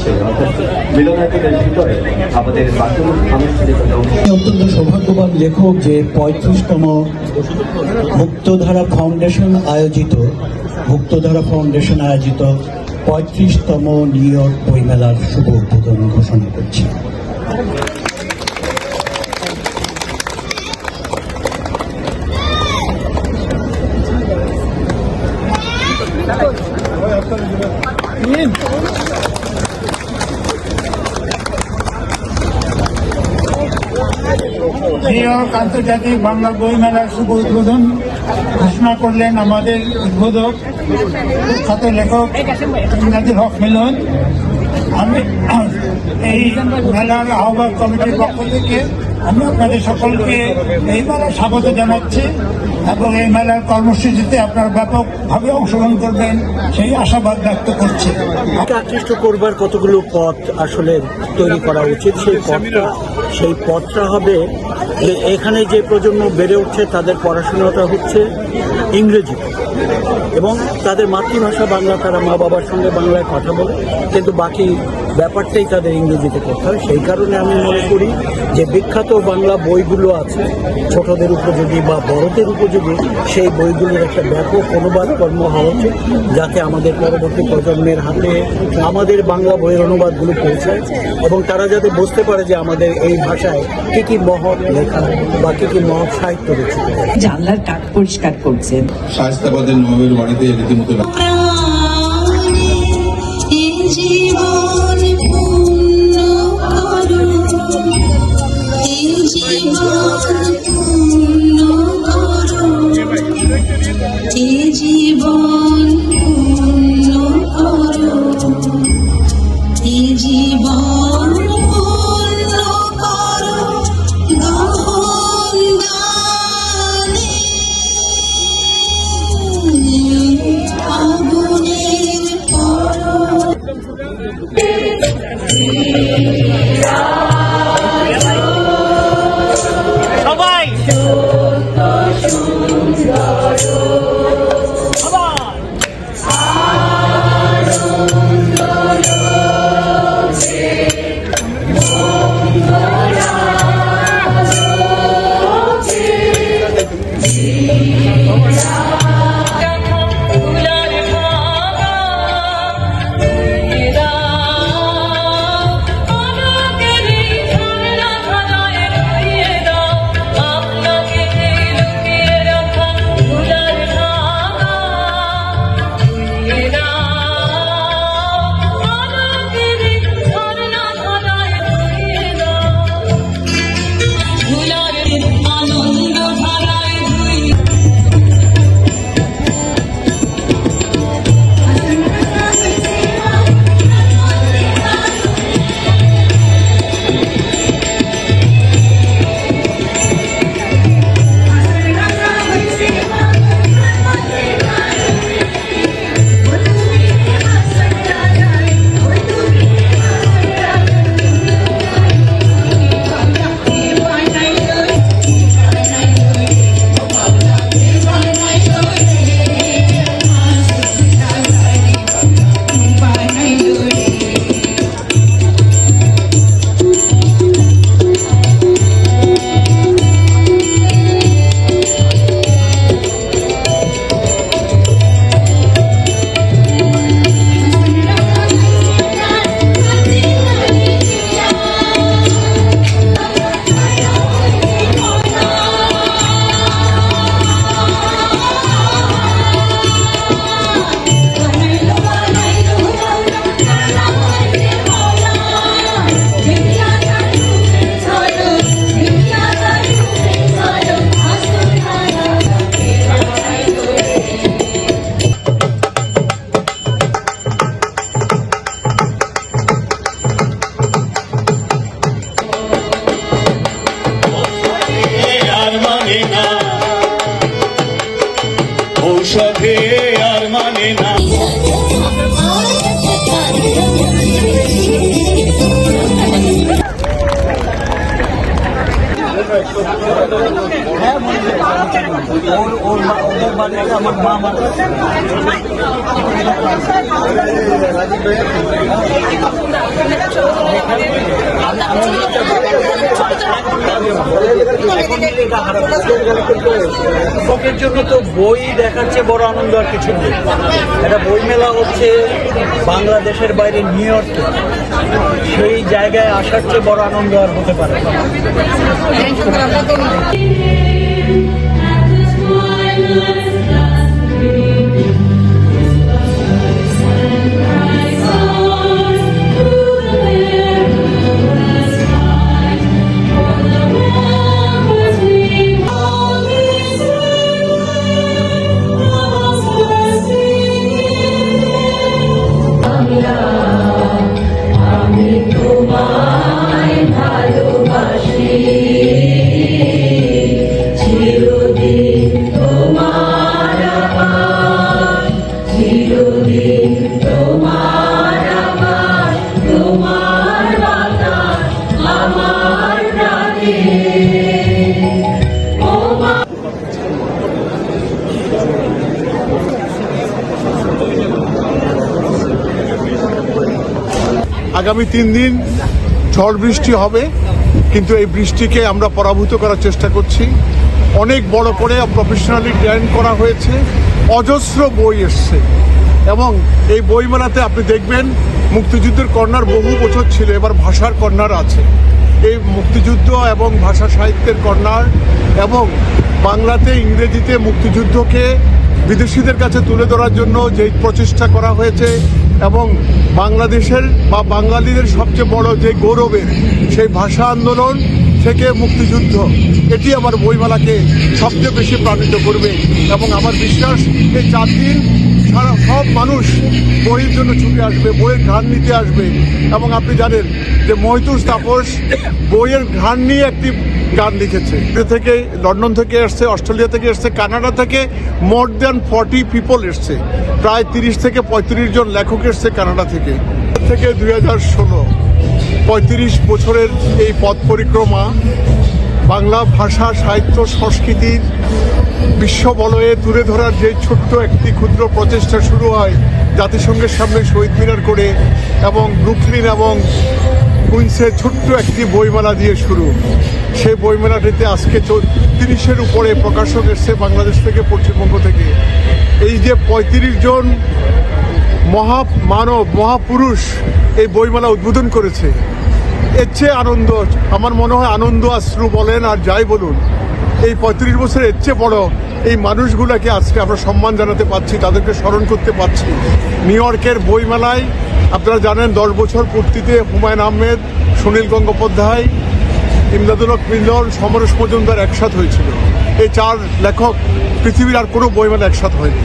হচ্ছে, অর্থাৎ মিলনায়তনের ভিতরে আমাদের বাকি আনুষ্ঠানিক অত্যন্ত সৌভাগ্যবান লেখক যে 35তম মুক্তধারা ফাউন্ডেশন আয়োজিত 35তম নিউ ইয়র্ক বইমেলার শুভ উদ্বোধন ঘোষণা করছি। নিউ ইয়র্ক আন্তর্জাতিক বাংলা বই মেলার শুভ উদ্বোধন ঘোষণা করলেন আমাদের উদ্বোধক খ্যাত লেখক নাজির হক মিলন। আমি এই মেলার আহ্বায়ক কমিটির পক্ষ থেকে আমি আপনাদের সকলকে এই মেলায় স্বাগত জানাচ্ছি এবং এই মেলার কর্মসূচিতে আপনারা ব্যাপকভাবে অংশগ্রহণ করবেন সেই আশাবাদ ব্যক্ত করছি। আকৃষ্ট করবার কতগুলো পথ আসলে তৈরি করা উচিত। সেই পথটা হবে যে এখানে যে প্রজন্ম বেড়ে উঠছে তাদের পড়াশোনাটা হচ্ছে ইংরেজি এবং তাদের মাতৃভাষা বাংলা, তারা মা বাবার সঙ্গে বাংলায় কথা বলে, কিন্তু বাকি ব্যাপারটাই তাদের ইংরেজিতে করতে হয়। সেই কারণে আমি মনে করি যে বিখ্যাত বাংলা বইগুলো আছে ছোটদের উপযোগী বা বড়দের উপযোগী, সেই বইগুলোর একটা ব্যাপক অনুবাদ কর্ম হওয়া উচিত, যাতে আমাদের পরবর্তী প্রজন্মের হাতে আমাদের বাংলা বইয়ের অনুবাদগুলো পৌঁছায় এবং তারা যাতে বুঝতে পারে যে আমাদের এই ভাষায় কি কি মহৎ লেখা বা কি কি মহৎ সাহিত্য রচিত। জানলার কাঠ পরিষ্কার করছেন শায়েস্তাবাদের নবাবের বাড়িতে রীতিমতো সবাই হ্যাঁ, ওদের বাড়িতে আমার মা মারা গেছে। লোকের জন্য তো বই দেখাচ্ছে বড় আনন্দ আর কিছু নেই। একটা বই মেলা হচ্ছে বাংলাদেশের বাইরে নিউ ইয়র্কে, সেই জায়গায় আসার চেয়ে বড় আনন্দ আর হতে পারে না। আগামী 3 দিন ঝড় বৃষ্টি হবে, কিন্তু এই বৃষ্টিকে আমরা পরাভূত করার চেষ্টা করছি। অনেক বড় করে প্রফেশনালি ট্রেন করা হয়েছে, অজস্র বই এসছে এবং এই বইমেলাতে আপনি দেখবেন মুক্তিযুদ্ধের কর্নার বহু বছর ছিল, এবার ভাষার কর্নার আছে। এই মুক্তিযুদ্ধ এবং ভাষা সাহিত্যের কর্নার এবং বাংলাতে ইংরেজিতে মুক্তিযুদ্ধকে বিদেশিদের কাছে তুলে ধরার জন্য যে প্রচেষ্টা করা হয়েছে এবং বাংলাদেশের বা বাঙালিদের সবচেয়ে বড় যে গৌরবের সেই ভাষা আন্দোলন থেকে মুক্তিযুদ্ধ, এটি আমার বইমেলাকে সবচেয়ে বেশি প্রাণিত করবে এবং আমার বিশ্বাস এই 4 দিন সারা সব মানুষ বইয়ের জন্য ছুটে আসবে, বইয়ের ঘ্রাণ নিতে আসবে। এবং আপনি জানেন যে মহিতুস তাপস বইয়ের ঘ্রাণ নিয়ে একটি গান লিখেছে, থেকে লন্ডন থেকে এসছে, অস্ট্রেলিয়া থেকে এসছে, কানাডা থেকে মোর দ্যান 40 পিপল এসছে, প্রায় 30 থেকে 35 জন লেখক এসছে কানাডা থেকে। 2016 35 বছরের এই পথ পরিক্রমা বাংলা ভাষা সাহিত্য সংস্কৃতির বিশ্ব বলয়ে তুলে ধরার যে ছোট্ট একটি ক্ষুদ্র প্রচেষ্টা শুরু হয় জাতিসংঘের সামনে শহীদ মিনার করে এবং ব্রুকলিন এবং কুইন্সে ছোট্ট একটি বইমেলা দিয়ে শুরু। সেই বইমেলাটিতে আজকে 30-এর উপরে প্রকাশক এসছে বাংলাদেশ থেকে, পশ্চিমবঙ্গ থেকে। এই যে 35 জন মহামানব মহাপুরুষ এই বইমেলা উদ্বোধন করেছে, এর চেয়ে আনন্দ আমার মনে হয়, আনন্দ আশ্রু বলেন আর যাই বলুন, এই 35 বছরের এর চেয়ে বড় এই মানুষগুলোকে আজকে আমরা সম্মান জানাতে পারছি, তাদেরকে স্মরণ করতে পারছি। নিউ ইয়র্কের বইমেলায় আপনারা জানেন 10 বছর পূর্তিতে হুমায়ুন আহমেদ, সুনীল গঙ্গোপাধ্যায়, ইমদাদুল হক মিলন, সমরেশ মজুমদার একসাথ হয়েছিল। এই 4 লেখক পৃথিবীর আর কোনো বইমেলা একসাথ হয়নি।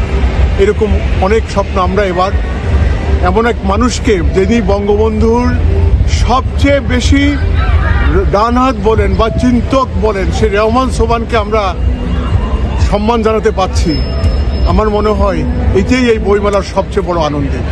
এরকম অনেক স্বপ্ন আমরা এবার এমন এক মানুষকে, যিনি বঙ্গবন্ধুর সবচেয়ে বেশি ডান হাত বলেন বা চিন্তক বলেন, সেই রহমান সোবহানকে আমরা সম্মান জানাতে পারছি। আমার মনে হয় এটাই এই বইমেলার সবচেয়ে বড় আনন্দের।